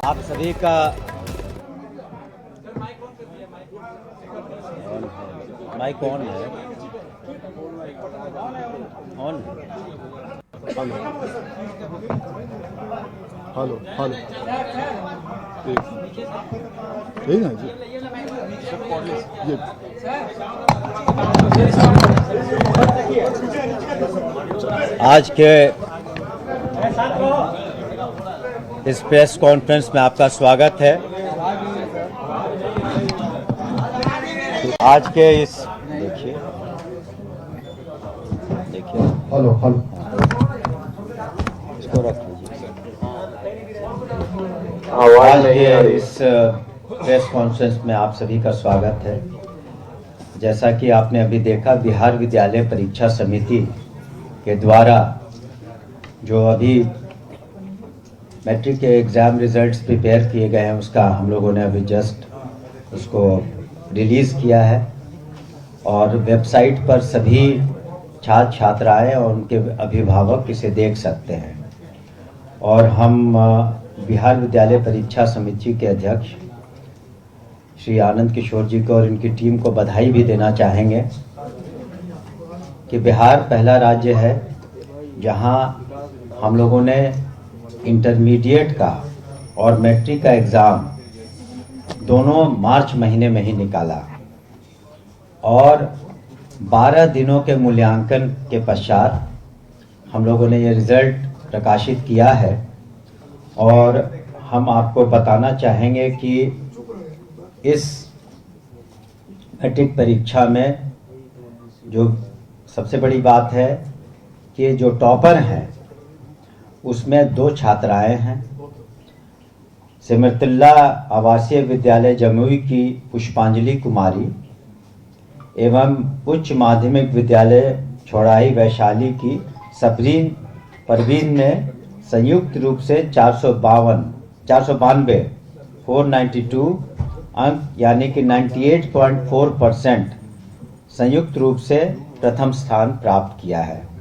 आप सभी का माइक ऑन है। ऑन हेलो हेलो हेलो यही ना जी ये आज के इस प्रेस कॉन्फ्रेंस में आपका स्वागत है। आज के इस देखिए हेलो हेलो इसको रख लीजिए। आवाज आज नहीं आ के रही। इस प्रेस कॉन्फ्रेंस में आप सभी का स्वागत है। जैसा कि आपने अभी देखा, बिहार विद्यालय परीक्षा समिति के द्वारा जो अभी मैट्रिक के एग्ज़ाम रिजल्ट्स प्रिपेयर किए गए हैं, उसका हम लोगों ने अभी जस्ट उसको रिलीज़ किया है और वेबसाइट पर सभी छात्र छात्राएं और उनके अभिभावक इसे देख सकते हैं। और हम बिहार विद्यालय परीक्षा समिति के अध्यक्ष श्री आनंद किशोर जी को और इनकी टीम को बधाई भी देना चाहेंगे कि बिहार पहला राज्य है जहां हम लोगों ने इंटरमीडिएट का और मैट्रिक का एग्ज़ाम दोनों मार्च महीने में ही निकाला और 12 दिनों के मूल्यांकन के पश्चात हम लोगों ने ये रिज़ल्ट प्रकाशित किया है। और हम आपको बताना चाहेंगे कि इस मैट्रिक परीक्षा में जो सबसे बड़ी बात है कि जो टॉपर हैं उसमें 2 छात्राएं हैं। सिमरतुल्ला आवासीय विद्यालय जमुई की पुष्पांजलि कुमारी एवं उच्च माध्यमिक विद्यालय छोड़ाई वैशाली की सबरीन परवीन ने संयुक्त रूप से 492 अंक यानी कि 98.4% संयुक्त रूप से प्रथम स्थान प्राप्त किया है।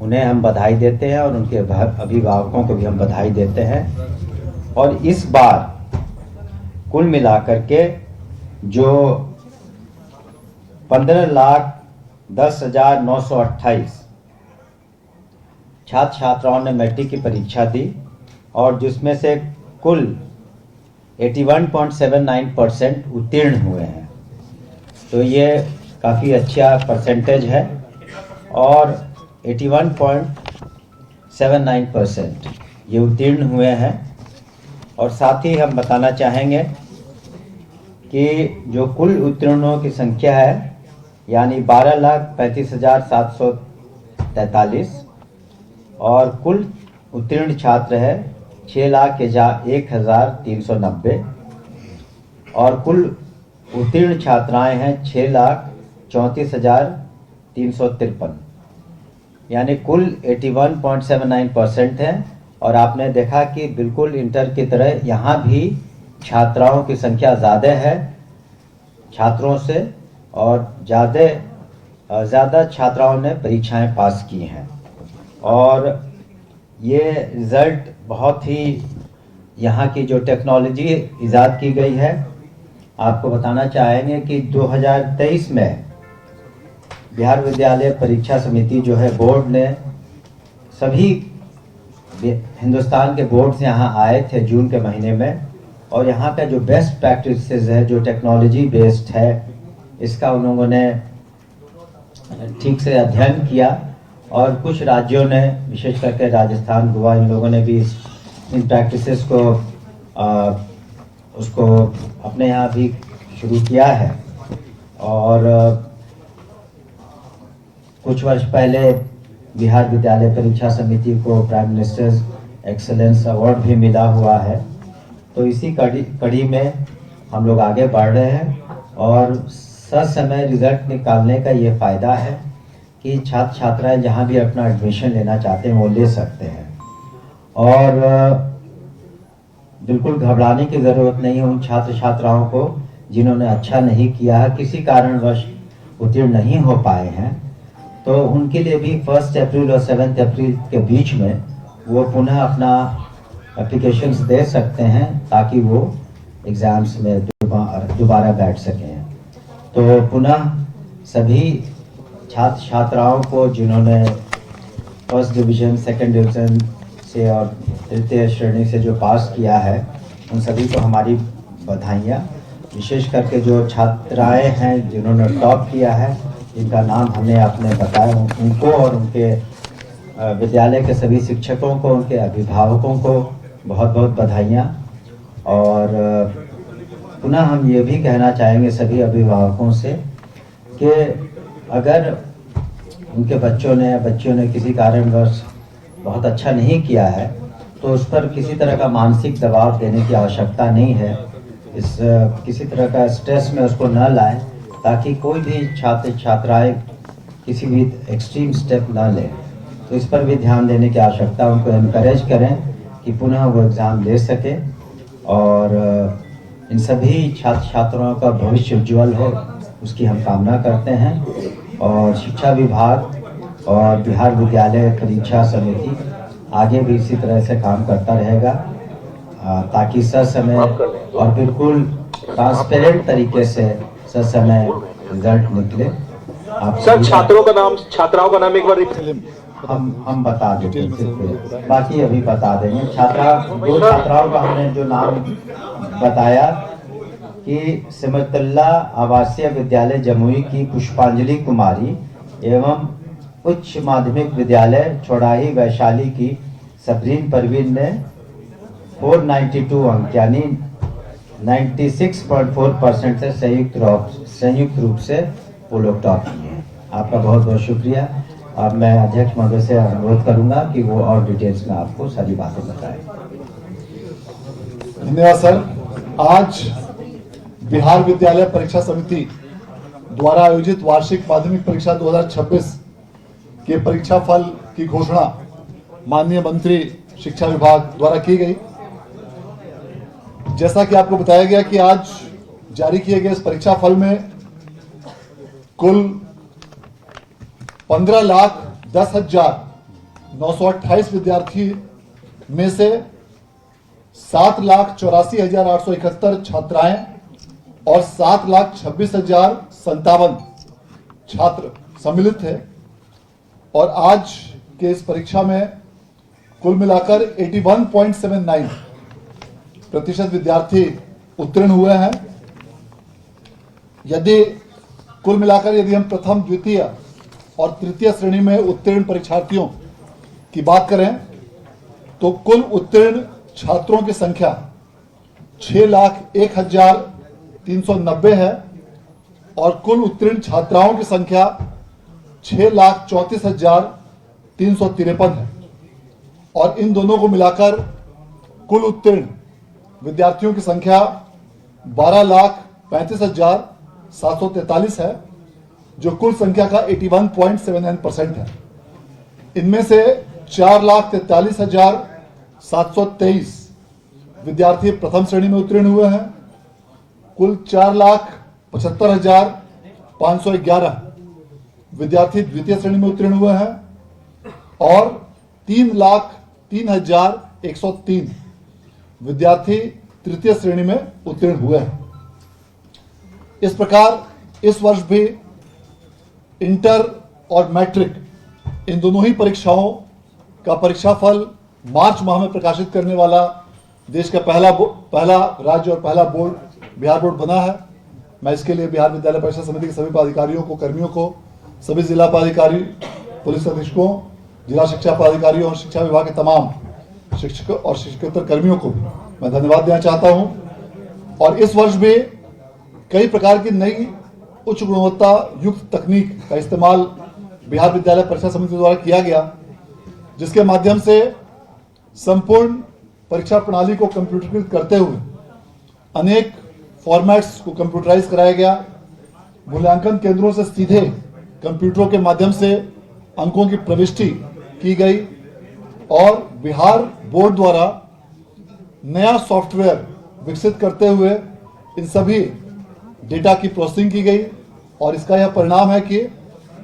उन्हें हम बधाई देते हैं और उनके अभिभावकों को भी हम बधाई देते हैं। और इस बार कुल मिलाकर के जो 15,10,928 छात्र छात्राओं ने मैट्रिक की परीक्षा दी और जिसमें से कुल 81.79% उत्तीर्ण हुए हैं। तो ये काफ़ी अच्छा परसेंटेज है और 81.79% ये उत्तीर्ण हुए हैं। और साथ ही हम बताना चाहेंगे कि जो कुल उत्तीर्णों की संख्या है यानी 12,35,743 और कुल उत्तीर्ण छात्र है 6,01,390 और कुल उत्तीर्ण छात्राएं हैं 6,34,353 यानी कुल 81.79% है। और आपने देखा कि बिल्कुल इंटर की तरह यहाँ भी छात्राओं की संख्या ज़्यादा है छात्रों से और ज़्यादा छात्राओं ने परीक्षाएं पास की हैं। और ये रिज़ल्ट बहुत ही यहाँ की जो टेक्नोलॉजी ईजाद की गई है, आपको बताना चाहेंगे कि 2023 में बिहार विद्यालय परीक्षा समिति जो है बोर्ड ने सभी हिंदुस्तान के बोर्ड्स यहाँ आए थे जून के महीने में और यहाँ का जो बेस्ट प्रैक्टिसेस है, जो टेक्नोलॉजी बेस्ड है, इसका उन लोगों ने ठीक से अध्ययन किया। और कुछ राज्यों ने विशेष करके राजस्थान, गोवा, इन लोगों ने भी इन प्रैक्टिसेस को उसको अपने यहाँ भी शुरू किया है। और कुछ वर्ष पहले बिहार विद्यालय परीक्षा समिति को प्राइम मिनिस्टर्स एक्सेलेंस अवार्ड भी मिला हुआ है। तो इसी कड़ी में हम लोग आगे बढ़ रहे हैं और ससमय रिजल्ट निकालने का ये फ़ायदा है कि छात्र छात्राएं जहाँ भी अपना एडमिशन लेना चाहते हैं वो ले सकते हैं। और बिल्कुल घबराने की ज़रूरत नहीं है उन छात्र छात्राओं को जिन्होंने अच्छा नहीं किया है, किसी कारणवश उत्तीर्ण नहीं हो पाए हैं। तो उनके लिए भी 1 अप्रैल और 7 अप्रैल के बीच में वो पुनः अपना एप्लीकेशंस दे सकते हैं ताकि वो एग्ज़ाम्स में दोबारा बैठ सकें। तो पुनः सभी छात्र छात्राओं को जिन्होंने फर्स्ट डिवीज़न, सेकंड डिवीज़न से और तृतीय श्रेणी से जो पास किया है, उन सभी को हमारी बधाइयाँ। विशेष करके जो छात्राएं हैं जिन्होंने टॉप किया है, जिनका नाम हमने आपने बताया, उनको और उनके विद्यालय के सभी शिक्षकों को, उनके अभिभावकों को बहुत बहुत बधाइयाँ। और पुनः हम ये भी कहना चाहेंगे सभी अभिभावकों से कि अगर उनके बच्चियों ने किसी कारणवश बहुत अच्छा नहीं किया है तो उस पर किसी तरह का मानसिक दबाव देने की आवश्यकता नहीं है। किसी तरह का स्ट्रेस में उसको न लाएं, ताकि कोई भी छात्र छात्राएं किसी भी एक्सट्रीम स्टेप न लें। तो इस पर भी ध्यान देने की आवश्यकता, उनको इनकरेज करें कि पुनः वो एग्ज़ाम दे सके और इन सभी छात्र छात्राओं का भविष्य उज्ज्वल हो, उसकी हम कामना करते हैं। और शिक्षा विभाग और बिहार विद्यालय परीक्षा समिति आगे भी इसी तरह से काम करता रहेगा ताकि ससमय और बिल्कुल ट्रांसपेरेंट तरीके से ससमय रिजल्ट निकले। आप सर छात्राओं का नाम एक बार हम बता देते हैं, बाकी अभी बता देंगे। दो छात्राओं का हमने जो नाम बताया कि सिमतुल्ला आवासीय विद्यालय जमुई की पुष्पांजलि कुमारी एवं उच्च माध्यमिक विद्यालय चौड़ाही वैशाली की सबरीन परवीन ने 492 अंक यानी 96.4% से संयुक्त रूप से वो लोग टॉप किए हैं। आपका बहुत बहुत शुक्रिया। अब मैं अध्यक्ष महोदय से अनुरोध करूंगा कि वो और डिटेल्स में आपको सारी बातें बताएं। धन्यवाद सर। आज बिहार विद्यालय परीक्षा समिति द्वारा आयोजित वार्षिक माध्यमिक परीक्षा 2026 के परीक्षा फल की घोषणा माननीय मंत्री शिक्षा विभाग द्वारा की गई। जैसा कि आपको बताया गया कि आज जारी किए गए इस परीक्षा फल में कुल 15,10,928 विद्यार्थी में से 7,84,871 छात्राएं और 7,26,057 छात्र सम्मिलित थे। और आज के इस परीक्षा में कुल मिलाकर 81.79% विद्यार्थी उत्तीर्ण हुए हैं। कुल मिलाकर यदि हम प्रथम, द्वितीय और तृतीय श्रेणी में उत्तीर्ण परीक्षार्थियों की बात करें तो कुल उत्तीर्ण छात्रों की संख्या 6,01,390 है और कुल उत्तीर्ण छात्राओं की संख्या 6,34,353 है। और इन दोनों को मिलाकर कुल उत्तीर्ण विद्यार्थियों की संख्या 12,35,743 है, जो कुल संख्या का 81.79% है। इनमें से 4,43,723 विद्यार्थी प्रथम श्रेणी में उत्तीर्ण हुए हैं। कुल 4,75,511 विद्यार्थी द्वितीय श्रेणी में उत्तीर्ण हुए हैं और 3,03,103 विद्यार्थी तृतीय श्रेणी में उत्तीर्ण हुए हैं। इस प्रकार इस वर्ष भी इंटर और मैट्रिक इन दोनों ही परीक्षाओं का परीक्षाफल मार्च माह में प्रकाशित करने वाला देश का पहला राज्य और पहला बोर्ड बिहार बोर्ड बना है। मैं इसके लिए बिहार विद्यालय परीक्षा समिति के सभी पदाधिकारियों को, कर्मियों को, सभी जिला पदाधिकारी, पुलिस अधीक्षकों, जिला शिक्षा पदाधिकारियों और शिक्षा विभाग के तमाम शिक्षक और शिक्षकेतर कर्मियों को भी मैं धन्यवाद देना चाहता हूं। और इस वर्ष भी कई प्रकार की नई उच्च गुणवत्ता युक्त तकनीक का इस्तेमाल बिहार विद्यालय परीक्षा समिति द्वारा किया गया, जिसके माध्यम से संपूर्ण परीक्षा प्रणाली को कंप्यूटरीकृत करते हुए अनेक फॉर्मेट्स को कंप्यूटराइज कराया गया। मूल्यांकन केंद्रों से सीधे कंप्यूटरों के माध्यम से अंकों की प्रविष्टि की गई और बिहार बोर्ड द्वारा नया सॉफ्टवेयर विकसित करते हुए इन सभी डेटा की प्रोसेसिंग की गई। और इसका यह परिणाम है कि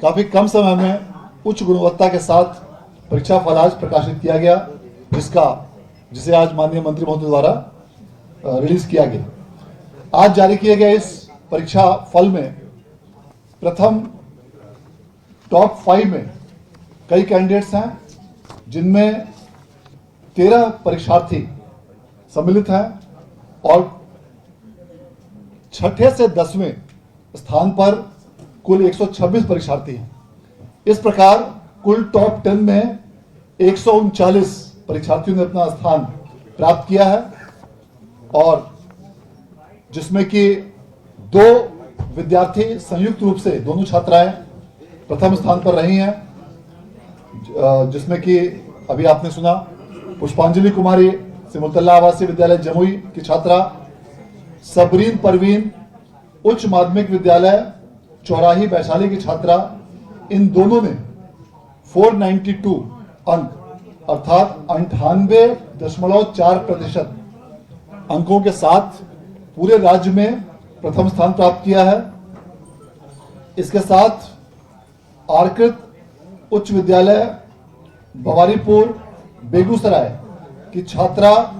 काफ़ी कम समय में उच्च गुणवत्ता के साथ परीक्षा फल आज प्रकाशित किया गया, जिसका जिसे आज माननीय मंत्री महोदय द्वारा रिलीज किया गया। आज जारी किए गए इस परीक्षा फल में प्रथम टॉप 5 में कई कैंडिडेट्स हैं, जिनमें 13 परीक्षार्थी सम्मिलित हैं और छठे से 10वें स्थान पर कुल 126 परीक्षार्थी हैं। इस प्रकार कुल टॉप 10 में 139 परीक्षार्थियों ने अपना स्थान प्राप्त किया है और जिसमें कि 2 विद्यार्थी संयुक्त रूप से, दोनों छात्राएं प्रथम स्थान पर रही हैं, जिसमें कि अभी आपने सुना पुष्पांजलि कुमारी सिमुलतल्ला आवासीय विद्यालय जमुई की छात्रा, सबरीन परवीन उच्च माध्यमिक विद्यालय चौराही वैशाली की छात्रा, इन दोनों ने 492 अंक अर्थात 98.4% अंकों के साथ पूरे राज्य में प्रथम स्थान प्राप्त किया है। इसके साथ आर्कृत उच्च विद्यालय भवारीपुर बेगूसराय की छात्रा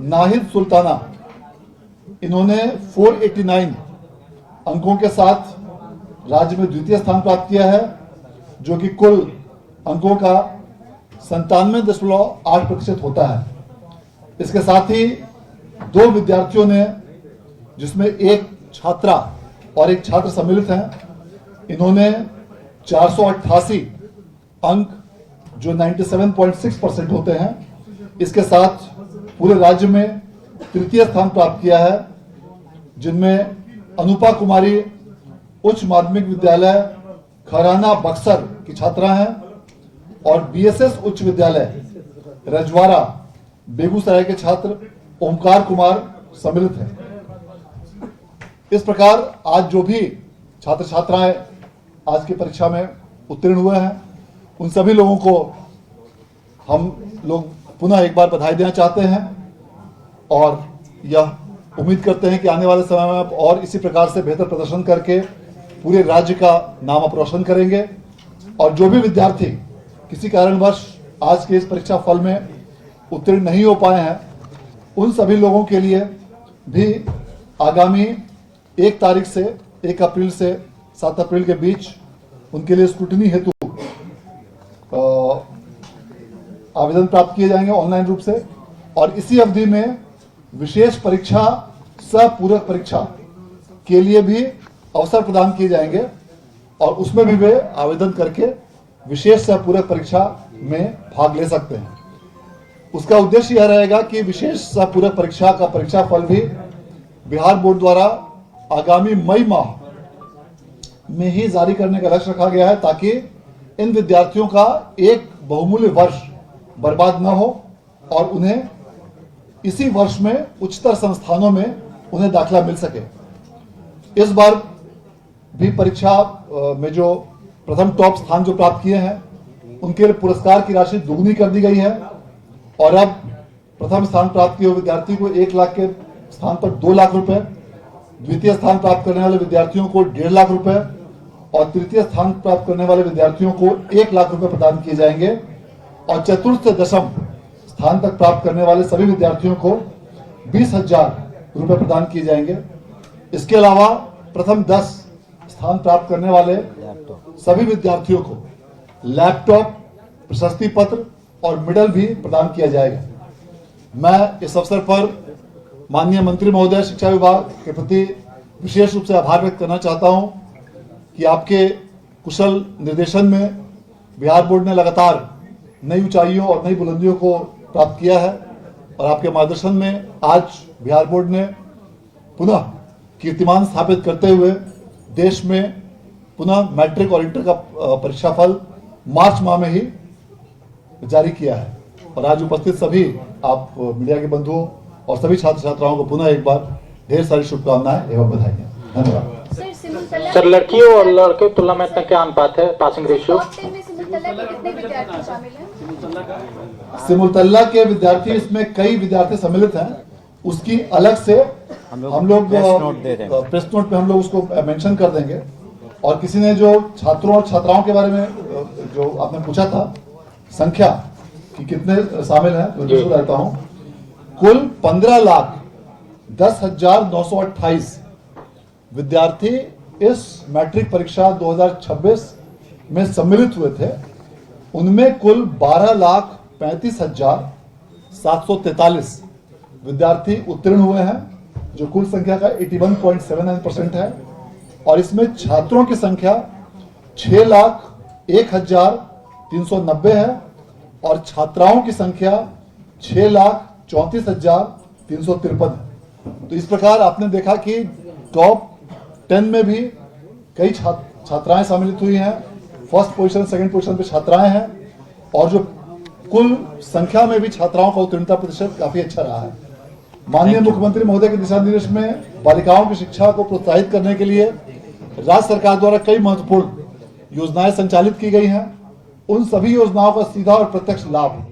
नाहिद सुल्ताना, इन्होंने 489 अंकों के साथ राज्य में द्वितीय स्थान प्राप्त किया है, जो कि कुल अंकों का 97.8% होता है। इसके साथ ही 2 विद्यार्थियों ने, जिसमें एक छात्रा और एक छात्र सम्मिलित हैं, इन्होंने 488 अंक जो 97.6% होते हैं, इसके साथ पूरे राज्य में तृतीय स्थान प्राप्त किया है, जिनमें अनुपा कुमारी उच्च माध्यमिक विद्यालय खराना बक्सर की छात्रा हैं और बीएसएस उच्च विद्यालय रजवाड़ा बेगूसराय के छात्र ओमकार कुमार सम्मिलित हैं। इस प्रकार आज जो भी छात्र छात्राएं आज की परीक्षा में उत्तीर्ण हुए हैं, उन सभी लोगों को हम लोग पुनः एक बार बधाई देना चाहते हैं और यह उम्मीद करते हैं कि आने वाले समय में आप और इसी प्रकार से बेहतर प्रदर्शन करके पूरे राज्य का नाम आप रोशन करेंगे। और जो भी विद्यार्थी किसी कारणवश आज के इस परीक्षा फल में उत्तीर्ण नहीं हो पाए हैं, उन सभी लोगों के लिए भी आगामी 1 तारीख से 1 अप्रैल से 7 अप्रैल के बीच उनके लिए स्क्रूटनी हेतु आवेदन प्राप्त किए जाएंगे ऑनलाइन रूप से, और इसी अवधि में विशेष परीक्षा सह पूरक परीक्षा के लिए भी अवसर प्रदान किए जाएंगे और उसमें भी वे आवेदन करके विशेष सह पूरक परीक्षा में भाग ले सकते हैं। उसका उद्देश्य यह रहेगा कि विशेष सह पूरक परीक्षा का परीक्षा फल भी बिहार बोर्ड द्वारा आगामी मई माह में ही जारी करने का लक्ष्य रखा गया है, ताकि इन विद्यार्थियों का एक बहुमूल्य वर्ष बर्बाद न हो और उन्हें इसी वर्ष में उच्चतर संस्थानों में उन्हें दाखिला मिल सके। इस बार भी परीक्षा में जो प्रथम टॉप स्थान जो प्राप्त किए हैं, उनके लिए पुरस्कार की राशि दुगनी कर दी गई है और अब प्रथम स्थान प्राप्त किए हुए विद्यार्थी को 1 लाख के स्थान पर 2 लाख रुपए, द्वितीय स्थान प्राप्त करने वाले विद्यार्थियों को 1.5 लाख रुपए और तृतीय स्थान प्राप्त करने वाले विद्यार्थियों को 1 लाख रुपए प्रदान किए जाएंगे और चतुर्थ से दशम स्थान तक प्राप्त करने वाले सभी विद्यार्थियों को 20,000 रुपए प्रदान किए जाएंगे। इसके अलावा प्रथम 10 स्थान प्राप्त करने वाले सभी विद्यार्थियों को लैपटॉप, प्रशस्ति पत्र और मेडल भी प्रदान किया जाएगा। मैं इस अवसर पर माननीय मंत्री महोदय शिक्षा विभाग के प्रति विशेष रूप से आभार व्यक्त करना चाहता हूं कि आपके कुशल निर्देशन में बिहार बोर्ड ने लगातार नई ऊंचाइयों और नई बुलंदियों को प्राप्त किया है और आपके मार्गदर्शन में आज बिहार बोर्ड ने पुनः कीर्तिमान स्थापित करते हुए देश में पुनः मैट्रिक और इंटर का परीक्षा फल मार्च माह में ही जारी किया है। और आज उपस्थित सभी आप मीडिया के बंधुओं और सभी छात्र छात्राओं को पुनः एक बार ढेर सारी शुभकामनाएं एवं बधाइयां। धन्यवाद। सर, लड़कियों और लड़के की तुलना में इतना क्या अनुपात है पासिंग रेशियो? सिमुलतल्ला के विद्यार्थी, इसमें कई विद्यार्थी सम्मिलित हैं, उसकी अलग से हम लोग प्रेस नोट पे हम लोग उसको मेंशन कर देंगे। और किसी ने जो छात्रों और छात्राओं के बारे में जो आपने पूछा था संख्या कि कितने शामिल हैं, तो रहता हूं कुल 15,10,928 विद्यार्थी इस मैट्रिक परीक्षा 2026 में सम्मिलित हुए थे। उनमें कुल 12,35,743 विद्यार्थी उत्तीर्ण हुए हैं, जो कुल संख्या का 81.79% है। और इसमें छात्रों की संख्या 6,01,390 है और छात्राओं की संख्या 6,34,353 है। तो इस प्रकार आपने देखा कि टॉप 10 में भी कई छात्राएं सम्मिलित हुई हैं, फर्स्ट पोजीशन सेकंड पोजीशन पे छात्राएं हैं, और जो कुल संख्या में भी छात्राओं का उत्तीर्णता प्रतिशत काफी अच्छा रहा है। माननीय मुख्यमंत्री महोदय के दिशा निर्देश में बालिकाओं की शिक्षा को प्रोत्साहित करने के लिए राज्य सरकार द्वारा कई महत्वपूर्ण योजनाएं संचालित की गई हैं। उन सभी योजनाओं का सीधा और प्रत्यक्ष लाभ